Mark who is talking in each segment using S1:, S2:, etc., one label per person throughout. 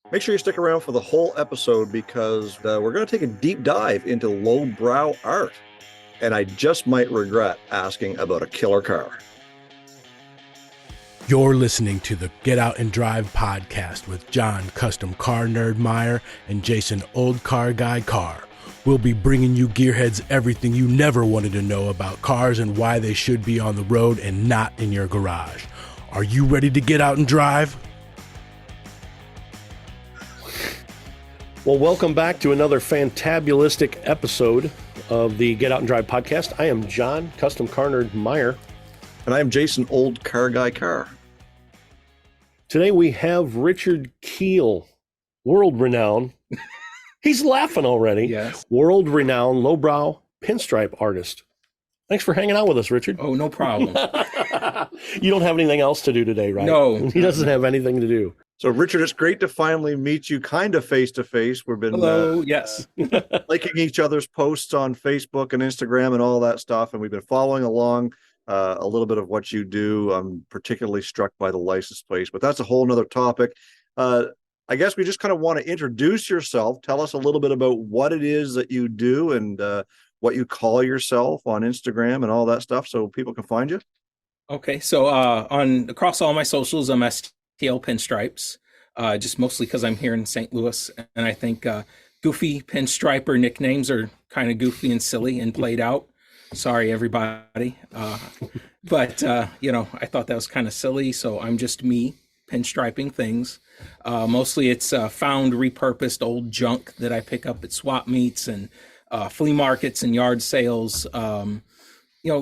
S1: Make sure you stick around for the whole episode because we're going to take a deep dive into lowbrow art. And I just might regret asking about a killer car.
S2: You're listening to the Get Out and Drive podcast with John, custom car nerd Meyer, and Jason, old car guy Carr. We'll be bringing you gearheads everything you never wanted to know about cars and why they should be on the road and not in your garage. Are you ready to get out and drive?
S3: Well, welcome back to another fantabulistic episode of the Get Out and Drive podcast. I am John, custom car nerd Meyer.
S1: And I'm Jason, old car guy Carr.
S3: Today we have Richard Kuehl, world-renowned. He's laughing already.
S4: Yes.
S3: World-renowned lowbrow pinstripe artist. Thanks for hanging out with us, Richard.
S4: Oh, no problem.
S3: You don't have anything else to do today, right?
S4: No.
S3: He doesn't have anything to do.
S1: So, Richard, it's great to finally meet you kind of face-to-face. We've been
S4: Hello. Yes.
S1: liking each other's posts on Facebook and Instagram and all that stuff, and we've been following along a little bit of what you do. I'm particularly struck by the license plates, but that's a whole nother topic. I guess we just kind of want to introduce yourself. Tell us a little bit about what it is that you do and what you call yourself on Instagram and all that stuff so people can find you.
S4: Okay. So across all my socials, I'm STLPinstripes, just mostly because I'm here in St. Louis, and I think goofy pinstriper nicknames are kind of goofy and silly and played out. Sorry, everybody. But I thought that was kind of silly, so I'm just me pinstriping things. Mostly it's found, repurposed old junk that I pick up at swap meets and flea markets and yard sales.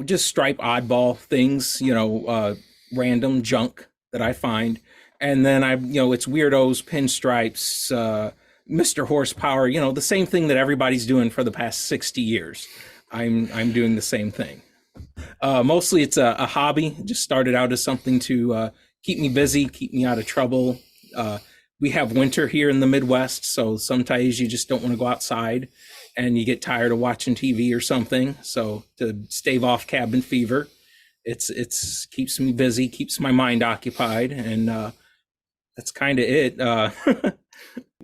S4: Just stripe oddball things, random junk that I find. And then it's weirdos, pinstripes, Mr. Horsepower, the same thing that everybody's doing for the past 60 years. I'm doing the same thing. Mostly it's a hobby. It just started out as something to keep me busy, keep me out of trouble. We have winter here in the Midwest, so sometimes you just don't want to go outside and you get tired of watching TV or something. So to stave off cabin fever, it's keeps me busy, keeps my mind occupied, and that's kind of it.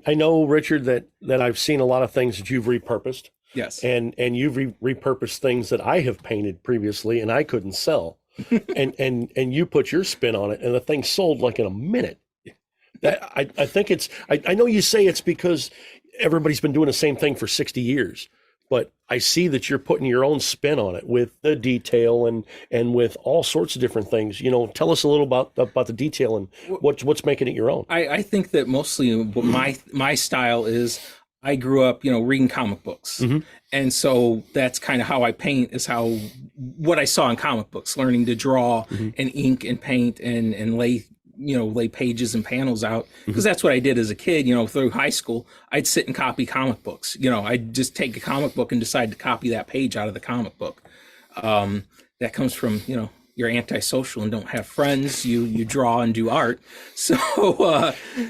S3: I know, Richard, that I've seen a lot of things that you've repurposed.
S4: Yes.
S3: And you've repurposed things that I have painted previously and I couldn't sell. and you put your spin on it and the thing sold like in a minute. I think I know you say it's because everybody's been doing the same thing for 60 years, but I see that you're putting your own spin on it with the detail and with all sorts of different things. Tell us a little about the detail and what's making it your own.
S4: I think that mostly my style is I grew up, reading comic books. Mm-hmm. And so that's kind of how I paint, is what I saw in comic books, learning to draw mm-hmm. and ink and paint and lay pages and panels out. Because that's what I did as a kid, through high school. I'd sit and copy comic books. I'd just take a comic book and decide to copy that page out of the comic book. That comes from, you're antisocial and don't have friends. You draw and do art. So,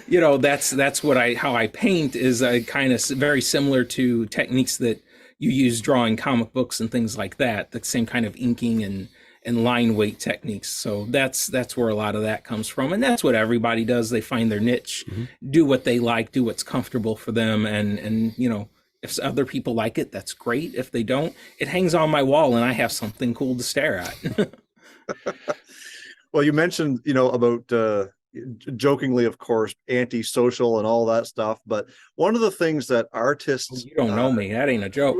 S4: that's how I paint is kind of very similar to techniques that you use drawing comic books and things like that. The same kind of inking and line weight techniques. So that's where a lot of that comes from. And that's what everybody does. They find their niche, mm-hmm. do what they like, do what's comfortable for them. And if other people like it, that's great. If they don't, it hangs on my wall and I have something cool to stare at.
S1: Well, you mentioned, about jokingly, of course, antisocial and all that stuff. But one of the things that artists,
S4: you don't know me, that ain't a joke.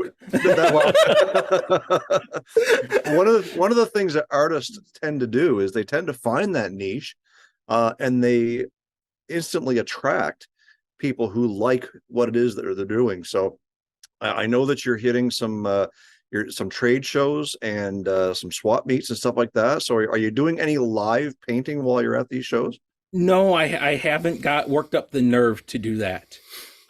S1: One of the things that artists tend to do is they tend to find that niche, and they instantly attract people who like what it is that they're doing. So I know that you're hitting some trade shows and some swap meets and stuff like that. So are you doing any live painting while you're at these shows?
S4: No, I haven't worked up the nerve to do that.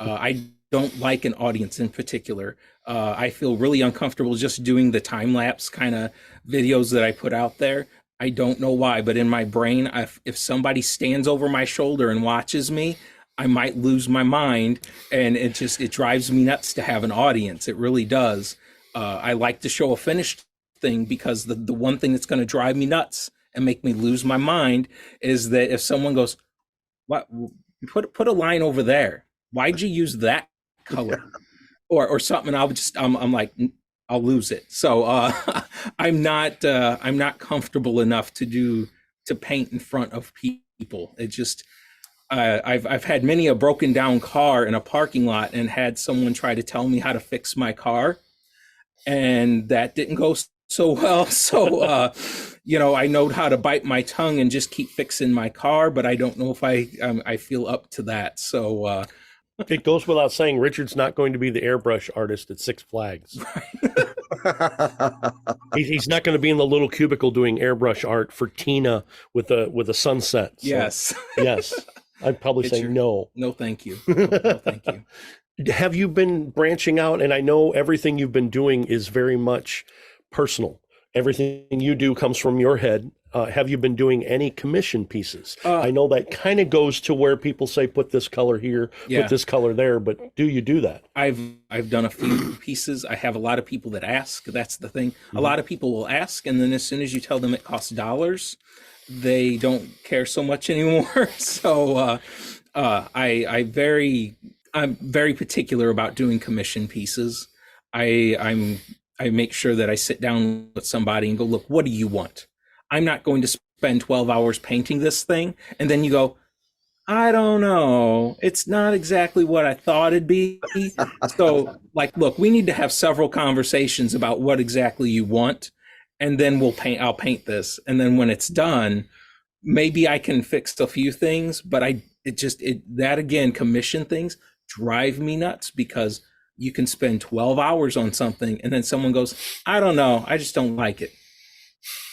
S4: I don't like an audience in particular. I feel really uncomfortable just doing the time-lapse kind of videos that I put out there. I don't know why, but in my brain, if somebody stands over my shoulder and watches me, I might lose my mind, and it drives me nuts to have an audience. It really does. I like to show a finished thing because the one thing that's going to drive me nuts and make me lose my mind is that if someone goes, "What? put a line over there. Why'd you use that color? Or something? I'm like, I'll lose it. So I'm not comfortable enough to paint in front of people. It just I've had many a broken down car in a parking lot and had someone try to tell me how to fix my car, and that didn't go so well. So I know how to bite my tongue and just keep fixing my car, but I don't know if I feel up to that. So
S3: it goes without saying, Richard's not going to be the airbrush artist at Six Flags. He's not going to be in the little cubicle doing airbrush art for Tina with a sunset. So,
S4: yes.
S3: Yes. I'd probably say no.
S4: No, thank you. No, thank you.
S3: Have you been branching out? And I know everything you've been doing is very much personal. Everything you do comes from your head. Have you been doing any commission pieces? I know that kind of goes to where people say, put this color here, put this color there, but do you do that?
S4: I've done a few pieces. I have a lot of people that ask. That's the thing. A lot of people will ask, and then as soon as you tell them it costs dollars, they don't care so much anymore. So I'm very particular about doing commission pieces. I make sure that I sit down with somebody and go, look, what do you want? I'm not going to spend 12 hours painting this thing. And then you go, I don't know. It's not exactly what I thought it'd be. So look, we need to have several conversations about what exactly you want. And then I'll paint this. And then when it's done, maybe I can fix a few things, but commission things drive me nuts, because you can spend 12 hours on something and then someone goes, I don't know, I just don't like it.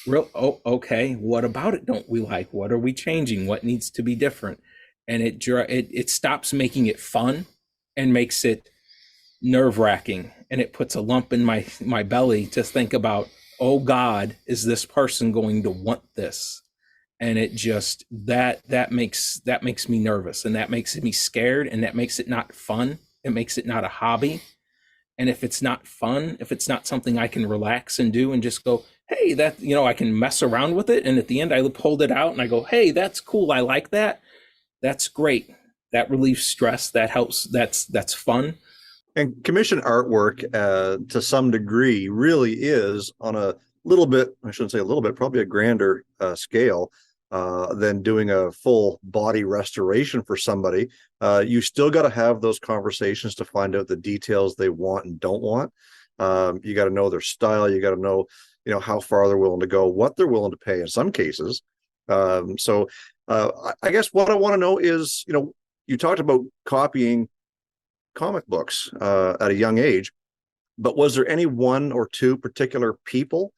S4: Okay, what about it don't we like? What are we changing? What needs to be different? And it stops making it fun and makes it nerve-wracking, and it puts a lump in my belly to think about, oh God, is this person going to want this? And it just that makes me nervous, and that makes me scared, and that makes it not fun. It makes it not a hobby. And if it's not fun, if it's not something I can relax and do and just go, hey, I can mess around with it, and at the end I hold it out and I go, hey, that's cool, I like that. That's great. That relieves stress. That helps. That's fun.
S1: And commission artwork, to some degree, really is on a little bit, I shouldn't say a little bit, probably a grander scale than doing a full body restoration for somebody. You still got to have those conversations to find out the details they want and don't want. You got to know their style. You got to know, how far they're willing to go, what they're willing to pay in some cases. So I guess what I want to know is, you talked about copying comic books at a young age, but was there any one or two particular people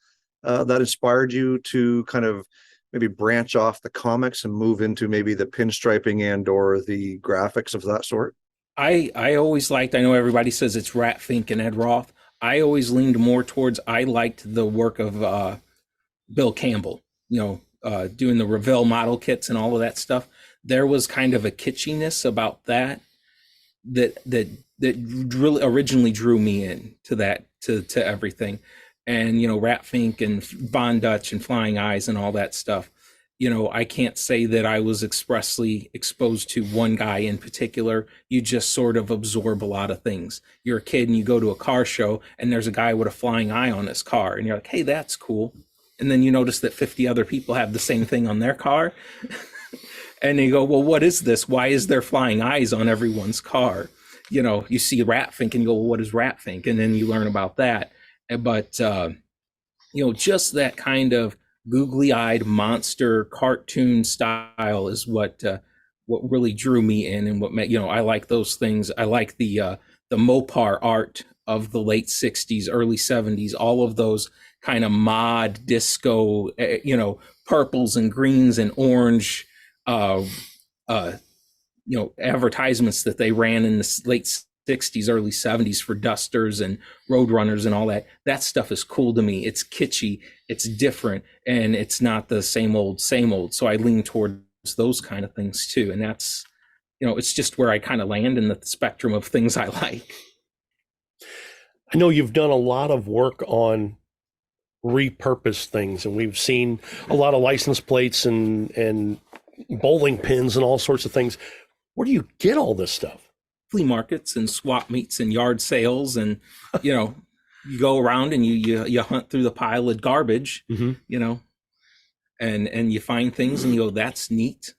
S1: that inspired you to kind of maybe branch off the comics and move into maybe the pinstriping and or the graphics of that sort?
S4: I always liked, I know everybody says it's Rat Fink and Ed Roth. I always leaned more towards, I liked the work of Bill Campbell, doing the Revell model kits and all of that stuff. There was kind of a kitschiness about that really originally drew me in to that, to everything. And, Rat Fink and Von Dutch and Flying Eyes and all that stuff. I can't say that I was expressly exposed to one guy in particular. You just sort of absorb a lot of things. You're a kid and you go to a car show and there's a guy with a flying eye on his car and you're like, hey, that's cool. And then you notice that 50 other people have the same thing on their car. And you go, well, what is this? Why is there flying eyes on everyone's car? You see Rat Fink and you go, well, what is Rat Fink? And then you learn about that. But, just that kind of googly-eyed monster cartoon style is what really drew me in, and what made, I like those things. I like the Mopar art of the late 60s, early 70s, all of those kind of mod disco, purples and greens and orange, advertisements that they ran in the late 60s, early 70s for Dusters and Roadrunners and all that. That stuff is cool to me. It's kitschy, it's different, and it's not the same old. So I lean towards those kind of things too. And that's, it's just where I kind of land in the spectrum of things I like.
S3: I know you've done a lot of work on repurposed things, and we've seen a lot of license plates and bowling pins and all sorts of things. Where do you get all this stuff?
S4: Flea markets and swap meets and yard sales, and you go around and you hunt through the pile of garbage, and you find things and you go, that's neat,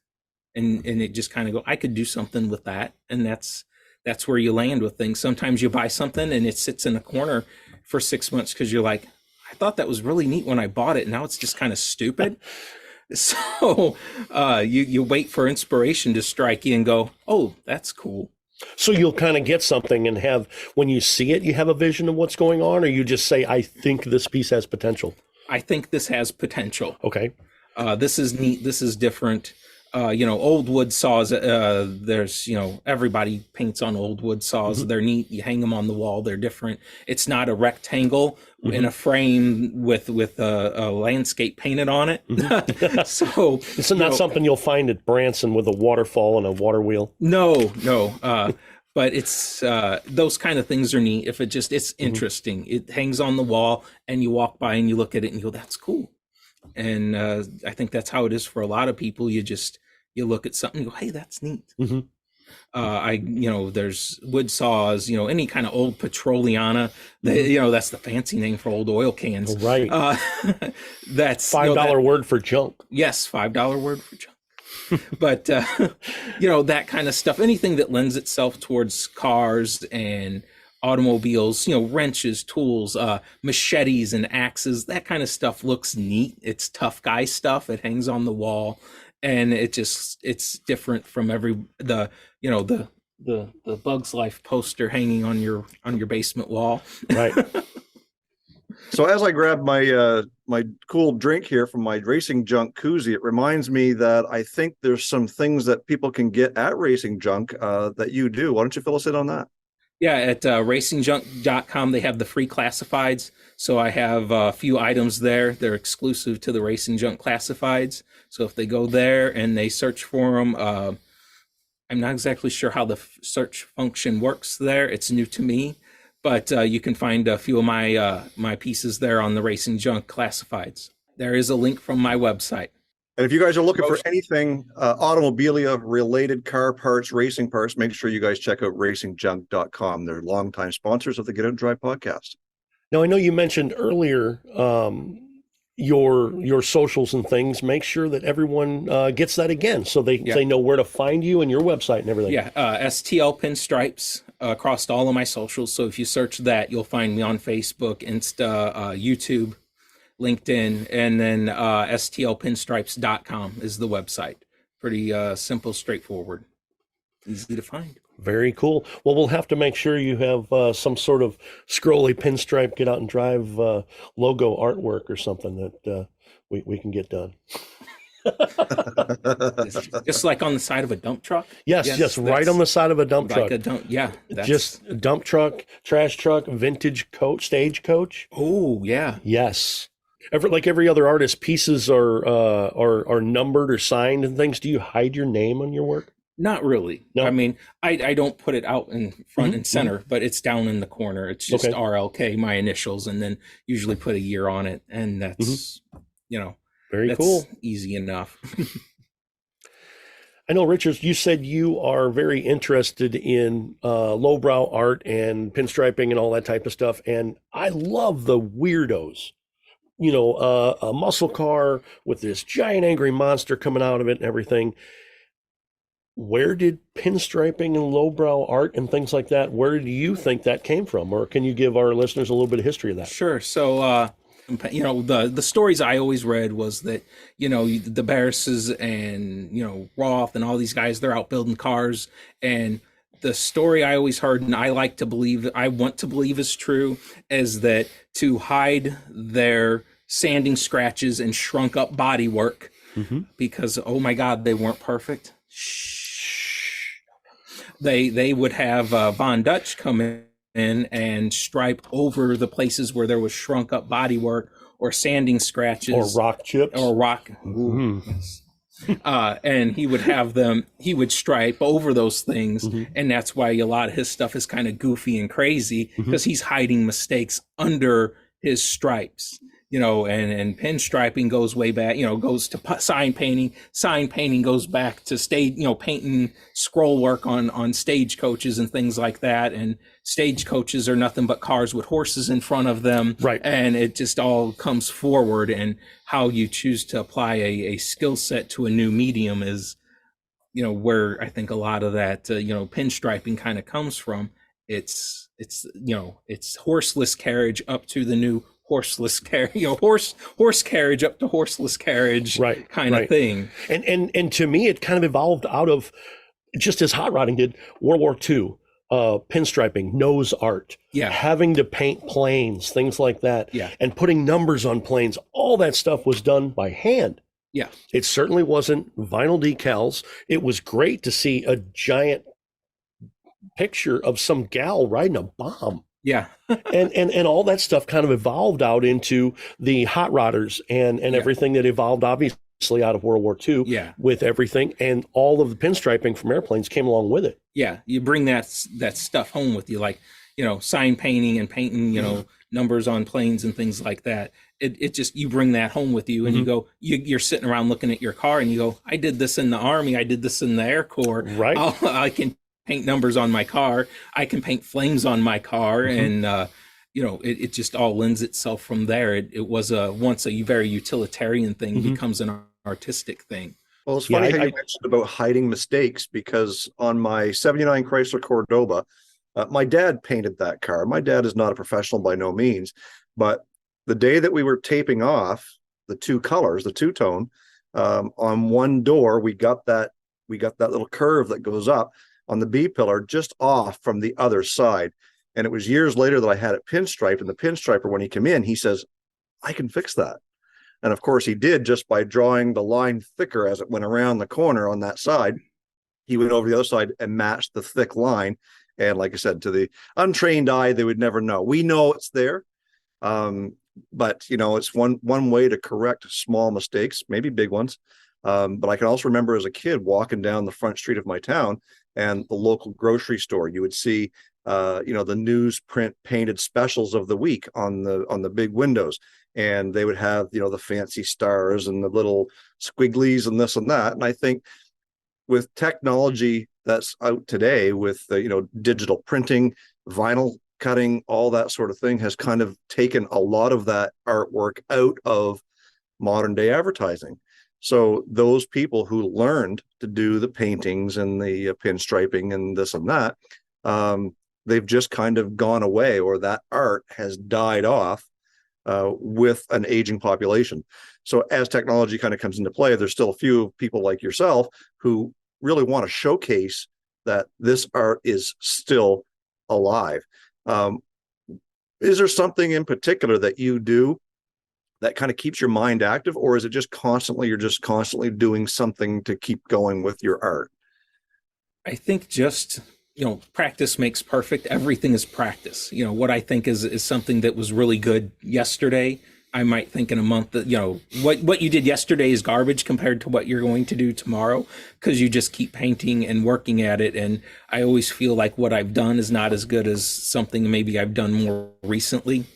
S4: and it just kind of go, I could do something with that, and that's where you land with things. Sometimes you buy something and it sits in a corner for 6 months because you're like, I thought that was really neat when I bought it, and now it's just kind of stupid. So you wait for inspiration to strike you and go, oh, that's cool.
S3: So you'll kind of get something and have, when you see it, you have a vision of what's going on, or you just say, I think this piece has potential?
S4: I think this has potential.
S3: Okay.
S4: This is neat. This is different. Old wood saws, there's, everybody paints on old wood saws. They're neat. You hang them on the wall. They're different. It's not a rectangle in a frame with a landscape painted on it. So
S3: it's not something you'll find at Branson with a waterfall and a water wheel.
S4: No. But it's those kind of things are neat. If it's interesting. It hangs on the wall and you walk by and you look at it and you go, that's cool. And I think that's how it is for a lot of people. You look at something and go, hey, that's neat. There's wood saws, any kind of old Petroliana, that's the fancy name for old oil cans.
S3: Right.
S4: That's
S3: $5 word for junk.
S4: Yes. $5 word for junk. But, that kind of stuff, anything that lends itself towards cars and automobiles, wrenches, tools, machetes and axes, that kind of stuff looks neat. It's tough guy stuff. It hangs on the wall, and it's different from the Bugs Life poster hanging on your basement wall.
S3: Right.
S1: So as I grab my cool drink here from my Racing Junk koozie, it reminds me that I think there's some things that people can get at Racing Junk that you do. Why don't you fill us in on that?
S4: Yeah, at racingjunk.com, they have the free classifieds. So I have a few items there. They're exclusive to the Racing Junk classifieds. So if they go there and they search for them, I'm not exactly sure how the search function works there. It's new to me. But you can find a few of my pieces there on the Racing Junk classifieds. There is a link from my website.
S1: And if you guys are looking for anything automobilia related, car parts, racing parts, make sure you guys check out racingjunk.com. They're longtime sponsors of the Get Out and Drive podcast.
S3: Now, I know you mentioned earlier your socials and things. Make sure that everyone gets that again so they know where to find you and your website and everything.
S4: Yeah, STLPinstripes across all of my socials. So if you search that, you'll find me on Facebook, Insta, YouTube, LinkedIn, and then STLPinstripes.com is the website. Pretty simple, straightforward, easy to find.
S3: Very cool. Well, we'll have to make sure you have some sort of scrolly pinstripe Get Out and Drive logo artwork or something that we can get done.
S4: Just like on the side of a dump truck?
S3: Yes, right on the side of a dump truck.
S4: Just
S3: a dump truck, trash truck, vintage stagecoach.
S4: Oh, yeah.
S3: Yes. Like every other artist, pieces are numbered or signed and things. Do you hide your name on your work?
S4: Not really.
S3: No.
S4: I mean, I don't put it out in front and center, but it's down in the corner. It's just RLK, my initials, and then usually put a year on it. And that's,
S3: very
S4: that's
S3: cool.
S4: Easy enough.
S3: I know, Richard, you said you are very interested in lowbrow art and pinstriping and all that type of stuff. And I love the weirdos. A muscle car with this giant angry monster coming out of it and everything. Where did pinstriping and lowbrow art and things like that, where do you think that came from? Or can you give our listeners a little bit of history of that?
S4: Sure. So, the stories I always read was that, the Barrises and, Roth and all these guys, they're out building cars. And the story I always heard, and I want to believe is true, is that to hide their sanding scratches and shrunk up bodywork, because, oh my God, they weren't perfect. They would have Von Dutch come in and stripe over the places where there was shrunk up bodywork or sanding scratches
S3: or rock chips
S4: or rock. Yes. And he would stripe over those things. And that's why a lot of his stuff is kind of goofy and crazy, because he's hiding mistakes under his stripes. and pinstriping goes way back, goes to sign painting. Sign painting goes back to stage, painting scroll work on stagecoaches and things like that. And stagecoaches are nothing but cars with horses in front of them.
S3: Right.
S4: And it just all comes forward, and how you choose to apply a skill set to a new medium is, where I think a lot of that, pinstriping kind of comes from. It's horseless carriage up to the new horseless carriage, horse carriage up to horseless carriage,
S3: right,
S4: kind of thing.
S3: And to me, it kind of evolved out of, just as hot rodding did, World War II, pinstriping, nose art, having to paint planes, things like that, and putting numbers on planes. All that stuff was done by hand.
S4: Yeah,
S3: it certainly wasn't vinyl decals. It was great to see a giant picture of some gal riding a bomb.
S4: Yeah.
S3: and all that stuff kind of evolved out into the hot rodders and everything that evolved obviously out of World War II with everything, and all of the pinstriping from airplanes came along with it. Yeah.
S4: You bring that stuff home with you, like, sign painting and painting, numbers on planes and things like that. It just, you bring that home with you, and you go, you're sitting around looking at your car and you go, I did this in the Army. I did this in the Air Corps.
S3: Right.
S4: I can paint numbers on my car. I can paint flames on my car. And, it just all lends itself from there. It was once a very utilitarian thing becomes an artistic thing.
S1: Well, it's funny how you mentioned about hiding mistakes, because on my 79 Chrysler Cordoba, my dad painted that car. My dad is not a professional by no means, but the day that we were taping off the two colors, the two-tone, on one door, we got that little curve that goes up on the B-pillar just off from the other side. And it was years later that I had it pinstriped, and the pinstriper, when he came in, he says, I can fix that. And of course he did, just by drawing the line thicker as it went around the corner on that side. He went over the other side and matched the thick line. And like I said, to the untrained eye, they would never know. We know it's there. But it's one way to correct small mistakes, maybe big ones. But I can also remember as a kid walking down the front street of my town, and the local grocery store, you would see, the newsprint painted specials of the week on the big windows. And they would have, the fancy stars and the little squigglies and this and that. And I think with technology that's out today, with digital printing, vinyl cutting, all that sort of thing has kind of taken a lot of that artwork out of modern day advertising. So those people who learned to do the paintings and the pinstriping and this and that, they've just kind of gone away, or that art has died off with an aging population. So as technology kind of comes into play, there's still a few people like yourself who really want to showcase that this art is still alive. Is there something in particular that you do that kind of keeps your mind active, or is it just you're just constantly doing something to keep going with your art?
S4: I think just, practice makes perfect. Everything is practice. What I think is something that was really good yesterday, I might think in a month that, what you did yesterday is garbage compared to what you're going to do tomorrow, because you just keep painting and working at it. And I always feel like what I've done is not as good as something maybe I've done more recently.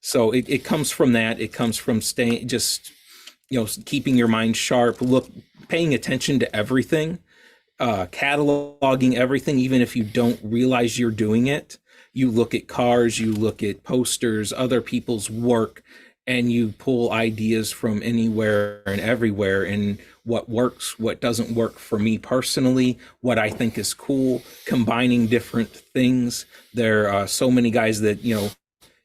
S4: So it comes from that. It comes from staying, just, keeping your mind sharp, paying attention to everything, cataloging everything, even if you don't realize you're doing it. You look at cars, you look at posters, other people's work, and you pull ideas from anywhere and everywhere, and what works, what doesn't work for me personally, what I think is cool, combining different things. There are so many guys that,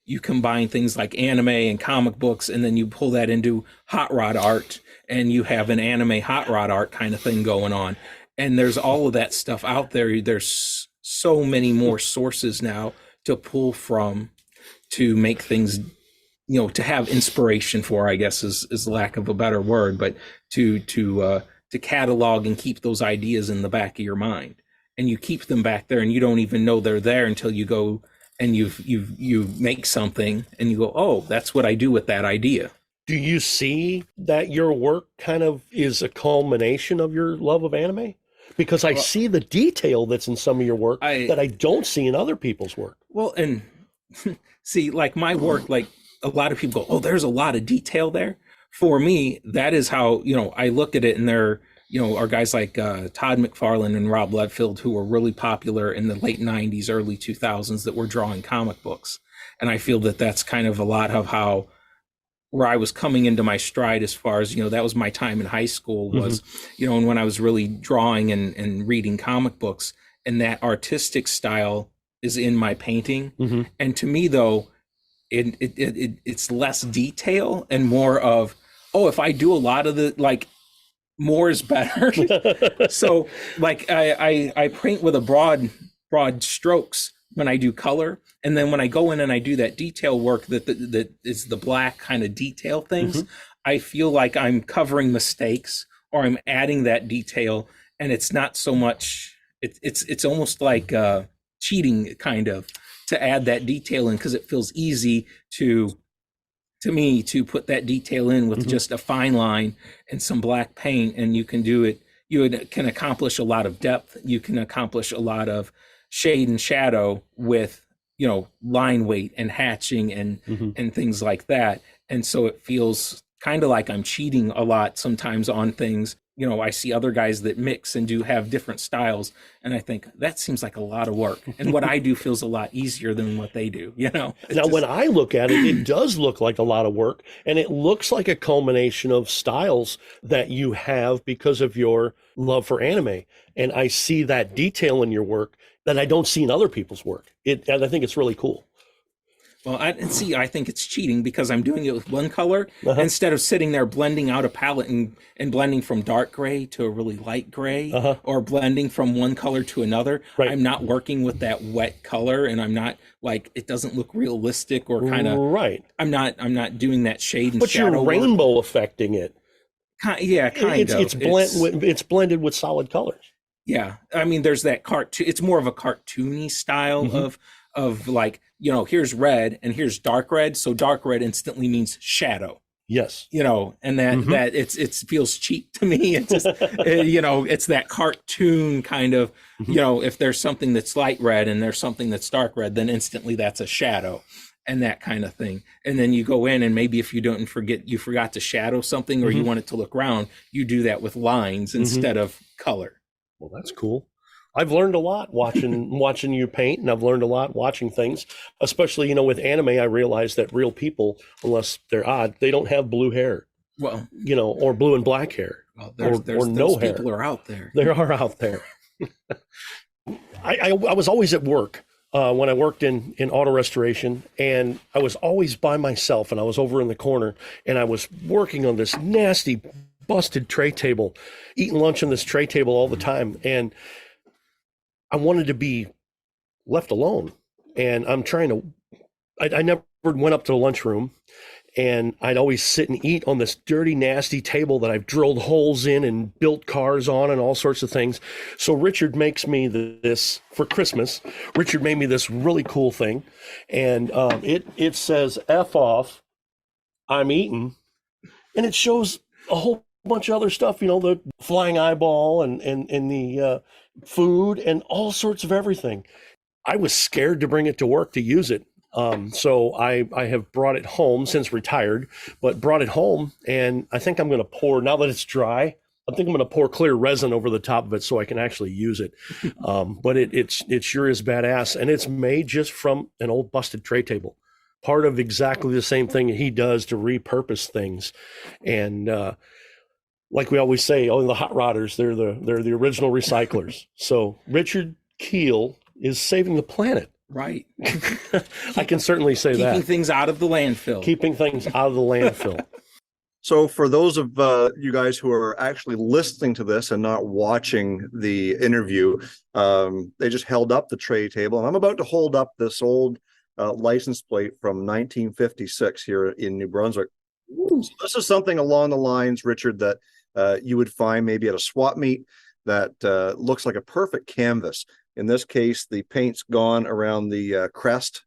S4: you combine things like anime and comic books, and then you pull that into hot rod art, and you have an anime hot rod art kind of thing going on. And there's all of that stuff out there. There's so many more sources now to pull from to make things, to have inspiration for, I guess is lack of a better word, but to catalog and keep those ideas in the back of your mind. And you keep them back there, and you don't even know they're there until you go and you make something and you go, oh, that's what I do with that idea.
S3: Do you see that your work kind of is a culmination of your love of anime? Because I see the detail that's in some of your work that I don't see in other people's work.
S4: Well, and see, like my work, like a lot of people go, oh, there's a lot of detail there. For me, that is how, I look at it, and there, are guys like Todd McFarlane and Rob Liefeld, who were really popular in the late 90s, early 2000s, that were drawing comic books. And I feel that that's kind of a lot of how, where I was coming into my stride, as far as, that was my time in high school was, and when I was really drawing and reading comic books, and that artistic style is in my painting. And to me, though, it's less detail and more of, oh, if I do a lot of the, like, more is better. So like I paint with a broad strokes when I do color, and then when I go in and I do that detail work that is the black kind of detail things, I feel like I'm covering mistakes, or I'm adding that detail, and it's not so much, it's almost like cheating, kind of, to add that detail in, because it feels easy to me to put that detail in with just a fine line and some black paint, and you can do it. You can accomplish a lot of depth. You can accomplish a lot of shade and shadow with, line weight and hatching and things like that. And so it feels kind of like I'm cheating a lot sometimes on things. I see other guys that mix and do have different styles, and I think that seems like a lot of work. And what I do feels a lot easier than what they do, Now,
S3: when I look at it, it does look like a lot of work, and it looks like a culmination of styles that you have because of your love for anime. And I see that detail in your work that I don't see in other people's work. And I think it's really cool.
S4: Well, I think it's cheating, because I'm doing it with one color instead of sitting there blending out a palette and blending from dark gray to a really light gray, or blending from one color to another.
S3: Right.
S4: I'm not working with that wet color, and I'm not, like, it doesn't look realistic, or kind of,
S3: right.
S4: I'm not doing that shade and
S3: but
S4: shadow.
S3: But you're rainbow affecting it.
S4: Yeah, kind of.
S3: It's blended with solid colors.
S4: Yeah. I mean, there's that cartoon, it's more of a cartoony style of like, here's red and here's dark red. So dark red instantly means shadow.
S3: Yes.
S4: And that it feels cheap to me. It's just, it's that cartoon kind of, if there's something that's light red and there's something that's dark red, then instantly that's a shadow, and that kind of thing. And then you go in, and maybe if you forgot to shadow something, or you want it to look round, you do that with lines instead of color.
S3: Well, that's cool. I've learned a lot watching you paint, and I've learned a lot watching things, especially, with anime. I realize that real people, unless they're odd, they don't have blue hair. Well, or blue and black hair. Well, or no hair.
S4: People are out there.
S3: They are out there. I was always at work when I worked in auto restoration, and I was always by myself, and I was over in the corner, and I was working on this nasty, busted tray table, eating lunch on this tray table all the time, and I wanted to be left alone. And I'm trying to, I never went up to the lunchroom, and I'd always sit and eat on this dirty, nasty table that I've drilled holes in and built cars on and all sorts of things. So Richard makes me this for Christmas. Richard made me this really cool thing, and it says F off, I'm eating, and it shows a whole bunch of other stuff, the flying eyeball and the food and all sorts of everything. I was scared to bring it to work to use it. So I have brought it home, since retired, but brought it home, and I think I'm going to pour, now that it's dry, I think I'm going to pour clear resin over the top of it so I can actually use it. But it sure is badass, and it's made just from an old busted tray table. Part of exactly the same thing he does to repurpose things. And like we always say, the hot rodders, they're the original recyclers. So Richard Kuehl is saving the planet.
S4: Right.
S3: I can certainly say that.
S4: Keeping things out of the landfill.
S3: Keeping things out of the landfill.
S1: So for those of you guys who are actually listening to this and not watching the interview, they just held up the tray table, and I'm about to hold up this old license plate from 1956 here in New Brunswick. So this is something along the lines, Richard, that you would find maybe at a swap meet that looks like a perfect canvas. In this case, the paint's gone around the crest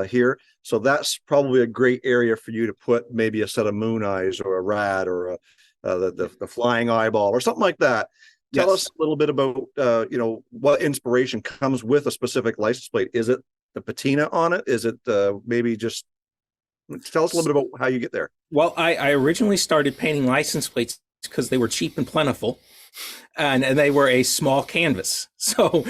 S1: here. So that's probably a great area for you to put maybe a set of moon eyes or a rat or the flying eyeball or something like that. Tell us a little bit about, what inspiration comes with a specific license plate. Is it the patina on it? Is it maybe just Tell us a little bit about how you get there.
S4: Well, I originally started painting license plates because they were cheap and plentiful, and they were a small canvas. So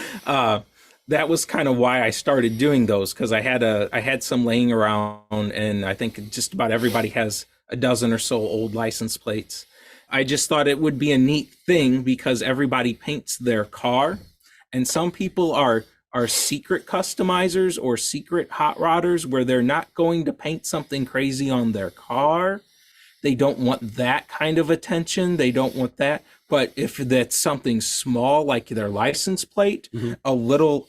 S4: that was kind of why I started doing those, because I had some laying around, and I think just about everybody has a dozen or so old license plates. I just thought it would be a neat thing because everybody paints their car, and some people are secret customizers or secret hot rodders where they're not going to paint something crazy on their car. They don't want that kind of attention. They don't want that. But if that's something small like their license plate, a little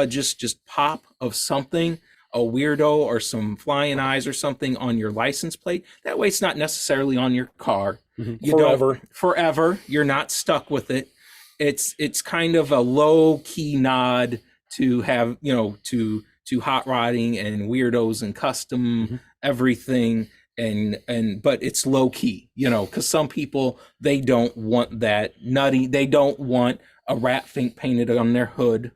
S4: just pop of something, a weirdo or some flying eyes or something on your license plate, that way it's not necessarily on your car. Forever. You're not stuck with it. It's kind of a low key nod to have, to hot rodding and weirdos and custom everything. But it's low key, because some people, they don't want that nutty. They don't want a rat fink painted on their hood,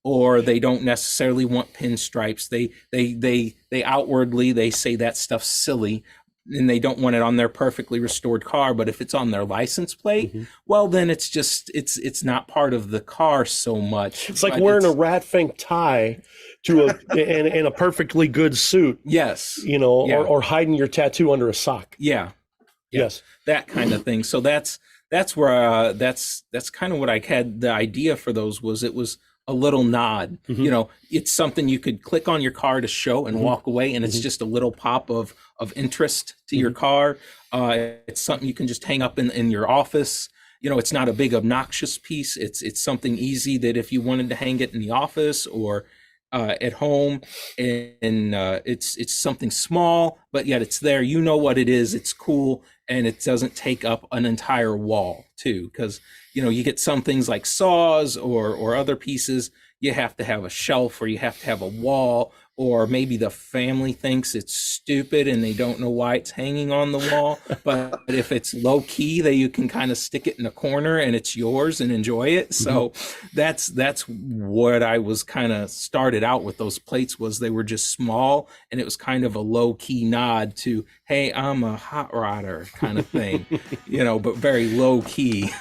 S4: or they don't necessarily want pinstripes. They outwardly, they say that stuff's silly, and they don't want it on their perfectly restored car. But if it's on their license plate, well, then it's just, it's not part of the car so much.
S3: It's like wearing a rat fink tie to and a perfectly good suit.
S4: Yes.
S3: Or hiding your tattoo under a sock.
S4: Yeah.
S3: Yes.
S4: That kind of thing. So that's where, that's kind of what I had the idea for those was, it was a little nod. It's something you could click on your car to show and walk away, and it's just a little pop of interest to your car. It's something you can just hang up in your office. It's not a big obnoxious piece. It's something easy that if you wanted to hang it in the office or at home, and it's something small, but yet it's there. You know what it is. It's cool, and it doesn't take up an entire wall too, because you get some things like saws or other pieces, you have to have a shelf, or you have to have a wall, or maybe the family thinks it's stupid and they don't know why it's hanging on the wall. But if it's low key, that you can kind of stick it in a corner and it's yours and enjoy it. So that's what I was kind of started out with those plates, was they were just small, and it was kind of a low key nod to, hey, I'm a hot rodder kind of thing, but very low key.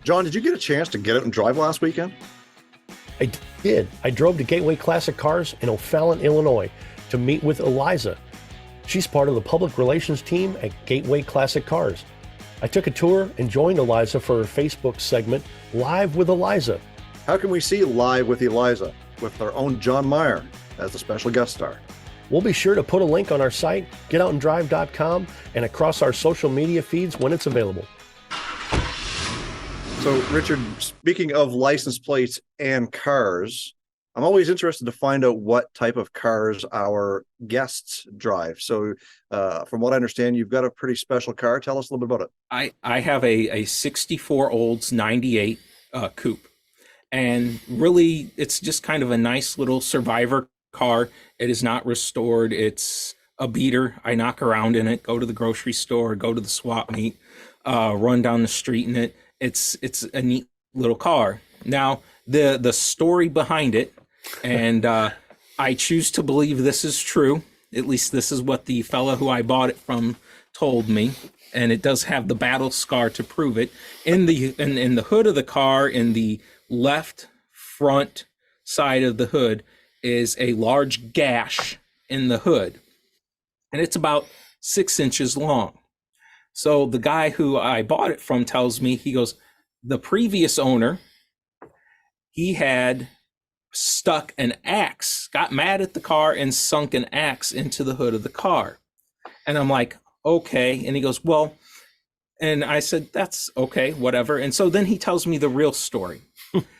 S1: John, did you get a chance to get out and drive last weekend?
S3: I did. I drove to Gateway Classic Cars in O'Fallon, Illinois to meet with Eliza. She's part of the public relations team at Gateway Classic Cars. I took a tour and joined Eliza for her Facebook segment, Live with Eliza.
S1: How can we see Live with Eliza with our own John Meyer as the special guest star?
S3: We'll be sure to put a link on our site, getoutandrive.com, and across our social media feeds when it's available.
S1: So, Richard, speaking of license plates and cars, I'm always interested to find out what type of cars our guests drive. So, from what I understand, you've got a pretty special car. Tell us a little bit about
S4: it. I have a 64 Olds 98 coupe. And really, it's just kind of a nice little survivor car. It is not restored. It's a beater. I knock around in it, go to the grocery store, go to the swap meet, run down the street in it. It's a neat little car. Now, the story behind it, and I choose to believe this is true. At least this is what the fella who I bought it from told me, and it does have the battle scar to prove it. In the hood of the car, in the left front side of the hood, is a large gash in the hood, and it's about 6 inches long. So the guy who I bought it from tells me, he goes, the previous owner, he had stuck an axe, got mad at the car and sunk an axe into the hood of the car. And I'm like, okay. And he goes, well, and I said, that's okay, whatever. And so then he tells me the real story.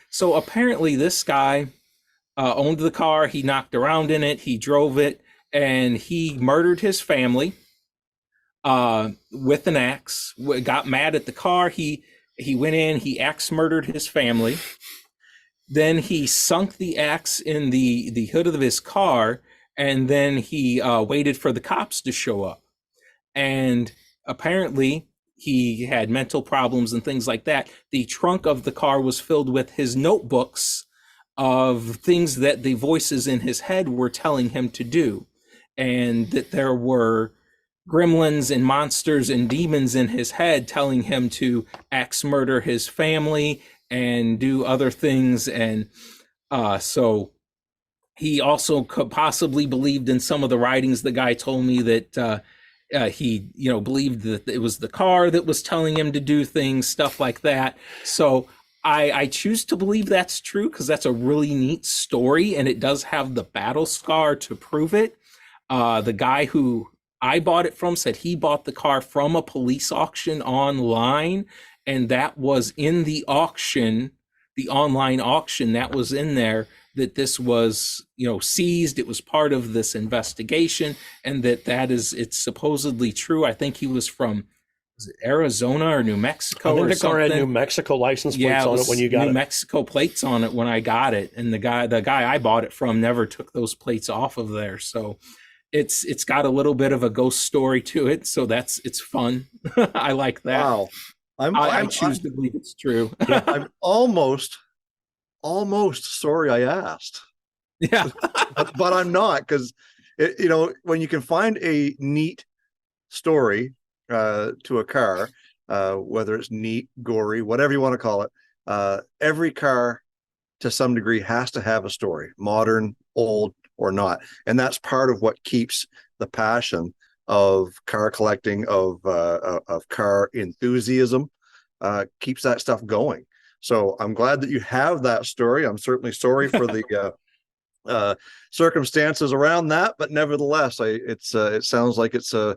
S4: So apparently this guy owned the car. He knocked around in it. He drove it, and he murdered his family with an axe. Got mad at the car. He went in, he axe murdered his family. Then he sunk the axe in the hood of his car, and then he waited for the cops to show up. And apparently he had mental problems and things like that. The trunk of the car was filled with his notebooks of things that the voices in his head were telling him to do. and that there were gremlins and monsters and demons in his head telling him to axe murder his family and do other things. And so he also could possibly believed in some of the writings. The guy told me that he, believed that it was the car that was telling him to do things, stuff like that. So I choose to believe that's true because that's a really neat story, and it does have the battle scar to prove it. The guy who I bought it from said he bought the car from a police auction online, and that was in the auction, the online auction that was in there, that this was, seized. It was part of this investigation, and it's supposedly true. I think he was from, was it Arizona or New Mexico?
S3: I think
S4: or
S3: the car had
S4: something.
S3: New Mexico license plates on it when you got
S4: New
S3: it.
S4: Mexico plates on it when I got it, and the guy I bought it from never took those plates off of there. So it's got a little bit of a ghost story to it. So it's fun. I like that.
S1: Wow.
S4: I choose to believe it's true.
S1: I'm almost sorry I asked.
S4: Yeah.
S1: but I'm not, because when you can find a neat story to a car, whether it's neat, gory, whatever you want to call it, every car to some degree has to have a story, modern, old, or not. And that's part of what keeps the passion of car collecting, of car enthusiasm, keeps that stuff going. So I'm glad that you have that story. I'm certainly sorry for the circumstances around that, but nevertheless, it sounds like it's a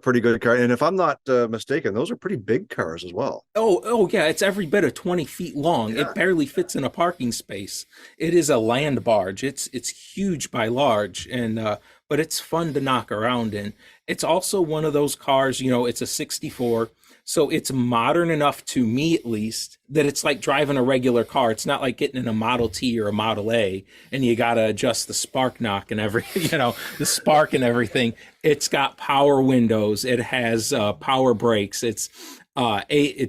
S1: pretty good car. And if I'm not mistaken, those are pretty big cars as well.
S4: Oh yeah, it's every bit of 20 feet long. Yeah. It barely fits in a parking space. It is a land barge. It's huge by large, and but it's fun to knock around in. It's also one of those cars, it's a 64. So it's modern enough, to me at least, that it's like driving a regular car. It's not like getting in a Model T or a Model A and you got to adjust the spark knock and the spark and everything. It's got power windows. It has power brakes. It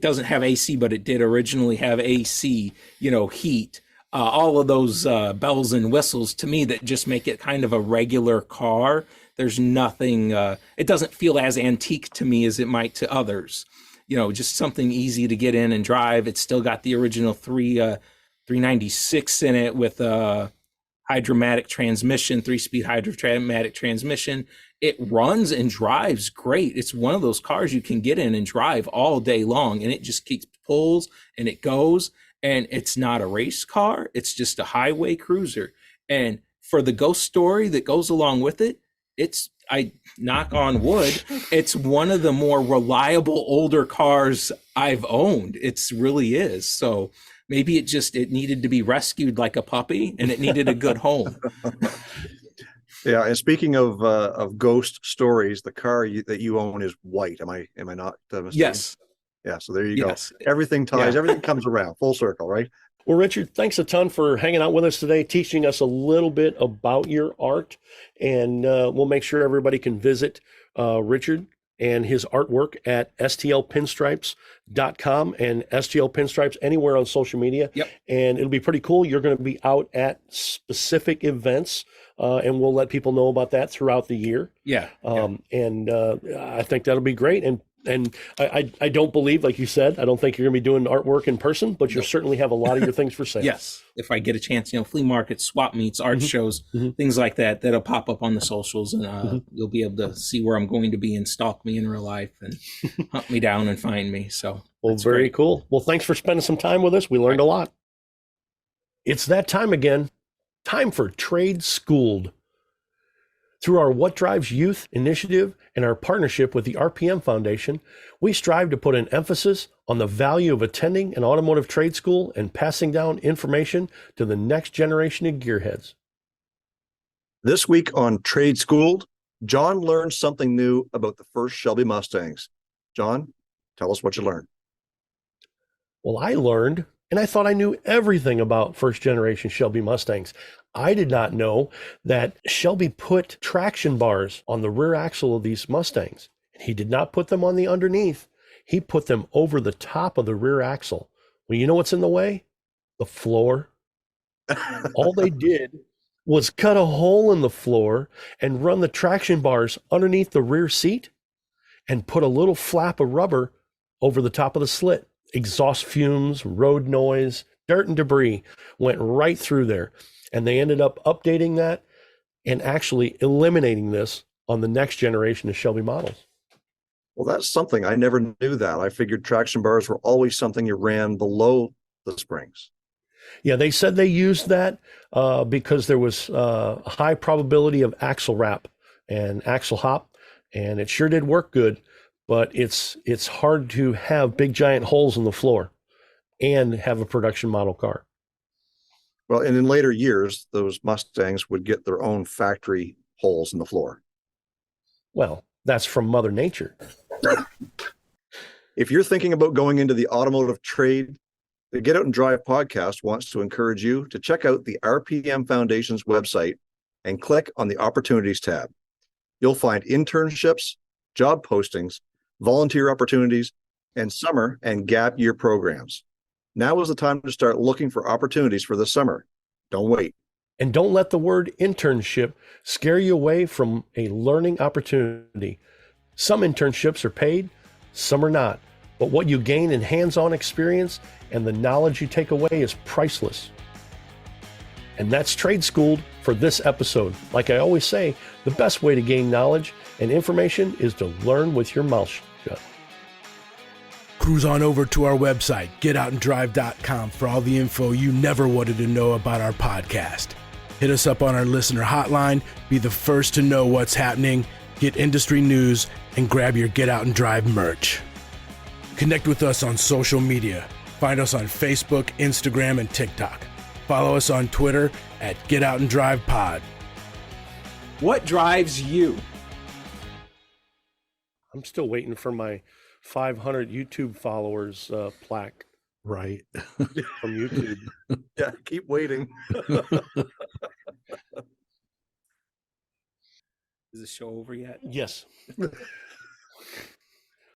S4: doesn't have AC, but it did originally have AC, heat. All of those bells and whistles, to me, that just make it kind of a regular car. There's nothing, it doesn't feel as antique to me as it might to others. Just something easy to get in and drive. It's still got the original 396 in it with a hydromatic transmission, 3-speed hydromatic transmission. It runs and drives great. It's one of those cars you can get in and drive all day long, and it just pulls and it goes. And it's not a race car. It's just a highway cruiser. And for the ghost story that goes along with it, I knock on wood, it's one of the more reliable older cars I've owned. It really is. So maybe it needed to be rescued like a puppy, and it needed a good home.
S1: Yeah, and speaking of ghost stories, the car that you own is white. Am I not mistaken?
S4: Yes.
S1: Yeah, so there you
S4: Yes.
S1: go. Everything ties, everything comes around, full circle, right?
S3: Well, Richard, thanks a ton for hanging out with us today, teaching us a little bit about your art. And we'll make sure everybody can visit Richard and his artwork at STLPinstripes.com and STLPinstripes anywhere on social media.
S4: Yep.
S3: And it'll be pretty cool. You're going to be out at specific events, and we'll let people know about that throughout the year.
S4: Yeah.
S3: And I think that'll be great. And I don't believe, like you said, I don't think you're going to be doing artwork in person, but you'll certainly have a lot of your things for sale.
S4: Yes. If I get a chance, flea markets, swap meets, art shows, things like that, that'll pop up on the socials, and you'll be able to see where I'm going to be and stalk me in real life and hunt me down and find me. So,
S3: well, very cool. Well, thanks for spending some time with us. We learned a lot. It's that time again. Time for Trade Schooled. Through our What Drives Youth initiative and our partnership with the RPM Foundation, we strive to put an emphasis on the value of attending an automotive trade school and passing down information to the next generation of gearheads.
S1: This week on Trade Schooled, John learned something new about the first Shelby Mustangs. John, tell us what you learned.
S3: Well, I learned, and I thought I knew everything about first generation Shelby Mustangs. I did not know that Shelby put traction bars on the rear axle of these Mustangs. He did not put them on the underneath. He put them over the top of the rear axle. Well, you know what's in the way? The floor. All they did was cut a hole in the floor and run the traction bars underneath the rear seat and put a little flap of rubber over the top of the slit. Exhaust fumes, road noise, dirt and debris went right through there. And they ended up updating that and actually eliminating this on the next generation of Shelby models.
S1: Well, that's something I never knew that. I figured traction bars were always something you ran below the springs.
S3: Yeah, they said they used that because there was a high probability of axle wrap and axle hop, and it sure did work good, but it's hard to have big giant holes in the floor and have a production model car.
S1: Well, and in later years, those Mustangs would get their own factory holes in the floor.
S3: Well, that's from Mother Nature.
S1: If you're thinking about going into the automotive trade, the Get Out and Drive podcast wants to encourage you to check out the RPM Foundation's website and click on the Opportunities tab. You'll find internships, job postings, volunteer opportunities, and summer and gap year programs. Now is the time to start looking for opportunities for the summer. Don't wait.
S3: And don't let the word internship scare you away from a learning opportunity. Some internships are paid, some are not. But what you gain in hands-on experience and the knowledge you take away is priceless. And that's Trade Schooled for this episode. Like I always say, the best way to gain knowledge and information is to learn with your mouth shut.
S2: Cruise on over to our website, getoutanddrive.com, for all the info you never wanted to know about our podcast. Hit us up on our listener hotline, be the first to know what's happening, get industry news, and grab your Get Out and Drive merch. Connect with us on social media. Find us on Facebook, Instagram, and TikTok. Follow us on Twitter at Get Out and Drive Pod.
S5: What drives you?
S3: I'm still waiting for my 500 YouTube followers plaque
S2: Right.
S3: from YouTube.
S1: Yeah, keep waiting.
S5: Is the show over yet?
S3: Yes.